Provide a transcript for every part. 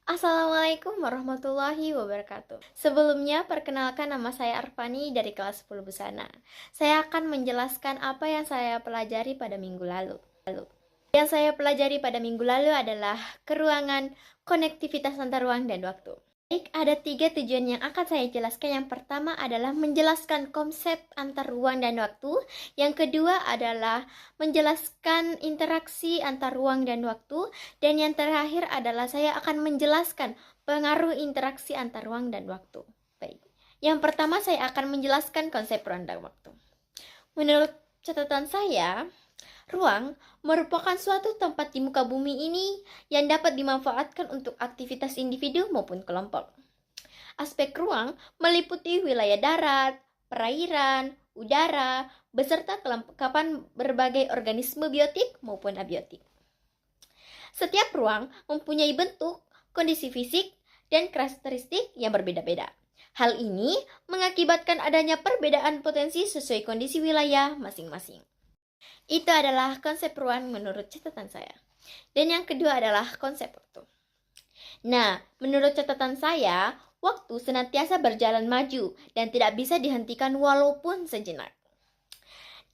Assalamualaikum warahmatullahi wabarakatuh. Sebelumnya, perkenalkan nama saya Arfani dari kelas 10 Busana. Saya akan menjelaskan apa yang saya pelajari pada minggu lalu. Yang saya pelajari pada minggu lalu adalah keruangan, konektivitas antar ruang dan waktu. Baik, ada 3 tujuan yang akan saya jelaskan. Yang pertama adalah menjelaskan konsep antar ruang dan waktu. Yang kedua adalah menjelaskan interaksi antar ruang dan waktu. Dan yang terakhir adalah saya akan menjelaskan pengaruh interaksi antar ruang dan waktu. Baik, yang pertama saya akan menjelaskan konsep ruang dan waktu. Menurut catatan saya, ruang merupakan suatu tempat di muka bumi ini yang dapat dimanfaatkan untuk aktivitas individu maupun kelompok. Aspek ruang meliputi wilayah darat, perairan, udara, beserta kelengkapan berbagai organisme biotik maupun abiotik. Setiap ruang mempunyai bentuk, kondisi fisik, dan karakteristik yang berbeda-beda. Hal ini mengakibatkan adanya perbedaan potensi sesuai kondisi wilayah masing-masing. Itu adalah konsep ruang menurut catatan saya. Dan yang kedua adalah konsep waktu. Nah, menurut catatan saya, waktu senantiasa berjalan maju dan tidak bisa dihentikan walaupun sejenak.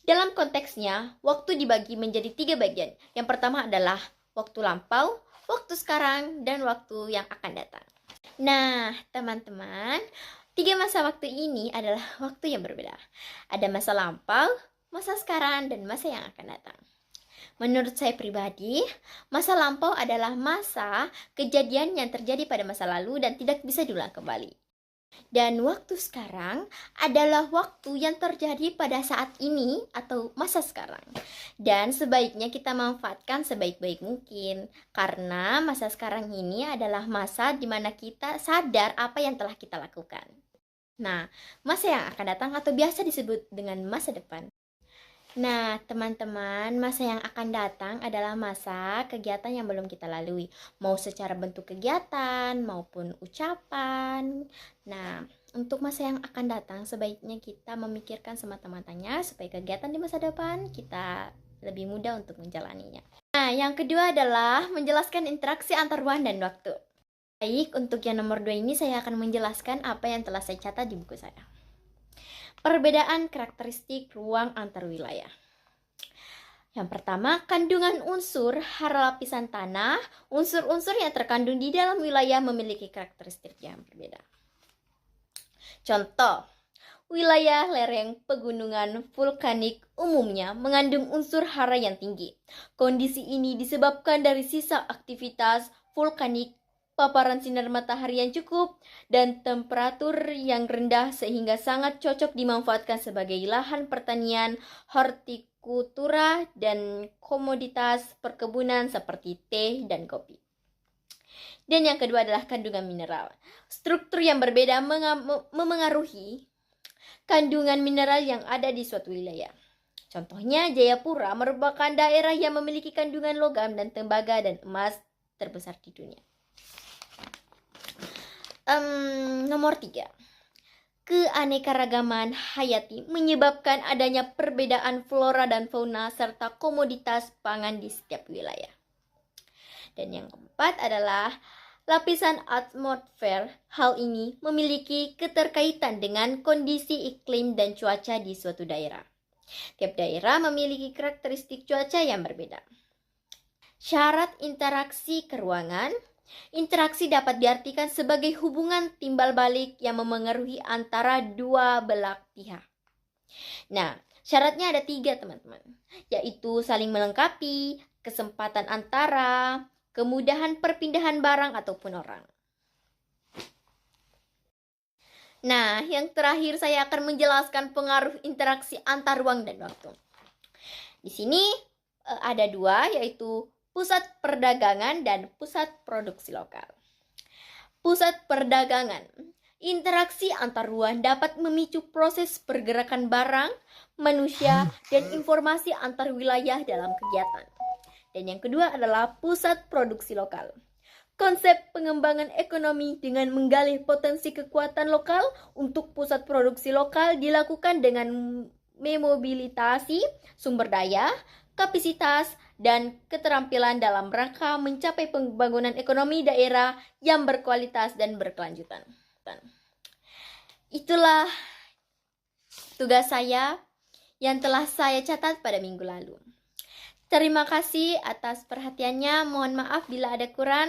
Dalam konteksnya, waktu dibagi menjadi 3 bagian. Yang pertama adalah waktu lampau, waktu sekarang, dan waktu yang akan datang. Nah, teman-teman, 3 masa waktu ini adalah waktu yang berbeda. Ada masa lampau, masa sekarang, dan masa yang akan datang. Menurut saya pribadi, masa lampau adalah masa kejadian yang terjadi pada masa lalu dan tidak bisa diulang kembali. Dan waktu sekarang adalah waktu yang terjadi pada saat ini atau masa sekarang. Dan sebaiknya kita manfaatkan sebaik-baik mungkin. Karena masa sekarang ini adalah masa di mana kita sadar apa yang telah kita lakukan. Nah, masa yang akan datang atau biasa disebut dengan masa depan. Nah, teman-teman, masa yang akan datang adalah masa kegiatan yang belum kita lalui, mau secara bentuk kegiatan maupun ucapan. Nah, untuk masa yang akan datang, sebaiknya kita memikirkan semata-matanya supaya kegiatan di masa depan kita lebih mudah untuk menjalaninya. Nah, yang kedua adalah menjelaskan interaksi antar ruang dan waktu. Baik, untuk yang nomor 2 ini saya akan menjelaskan apa yang telah saya catat di buku saya. Perbedaan karakteristik ruang antar wilayah. Yang pertama, kandungan unsur hara lapisan tanah. Unsur-unsur yang terkandung di dalam wilayah memiliki karakteristik yang berbeda. Contoh, wilayah lereng pegunungan vulkanik umumnya mengandung unsur hara yang tinggi. Kondisi ini disebabkan dari sisa aktivitas vulkanik, paparan sinar matahari yang cukup, dan temperatur yang rendah sehingga sangat cocok dimanfaatkan sebagai lahan pertanian, hortikultura, dan komoditas perkebunan seperti teh dan kopi. Dan yang kedua adalah kandungan mineral. Struktur yang berbeda memengaruhi kandungan mineral yang ada di suatu wilayah. Contohnya, Jayapura merupakan daerah yang memiliki kandungan logam dan tembaga dan emas terbesar di dunia. Nomor 3. Keanekaragaman hayati menyebabkan adanya perbedaan flora dan fauna serta komoditas pangan di setiap wilayah. Dan yang keempat adalah lapisan atmosfer. Hal ini memiliki keterkaitan dengan kondisi iklim dan cuaca di suatu daerah. Tiap daerah memiliki karakteristik cuaca yang berbeda. Syarat interaksi keruangan. Interaksi dapat diartikan sebagai hubungan timbal balik yang memengaruhi antara dua belah pihak. Nah, syaratnya ada 3, teman-teman, yaitu saling melengkapi, kesempatan antara, kemudahan perpindahan barang ataupun orang. Nah, yang terakhir saya akan menjelaskan pengaruh interaksi antar ruang dan waktu. Di sini ada 2, yaitu pusat perdagangan dan pusat produksi lokal. Pusat perdagangan. Interaksi antar ruang dapat memicu proses pergerakan barang, manusia, dan informasi antar wilayah dalam kegiatan. Dan yang kedua adalah pusat produksi lokal. Konsep pengembangan ekonomi dengan menggali potensi kekuatan lokal untuk pusat produksi lokal dilakukan dengan memobilisasi sumber daya, kapasitas, dan keterampilan dalam rangka mencapai pembangunan ekonomi daerah yang berkualitas dan berkelanjutan. Itulah tugas saya yang telah saya catat pada minggu lalu. Terima kasih atas perhatiannya. Mohon maaf bila ada kurang.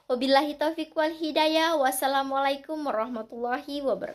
Wabillahi taufiq wal hidayah. Wassalamualaikum warahmatullahi wabarakatuh.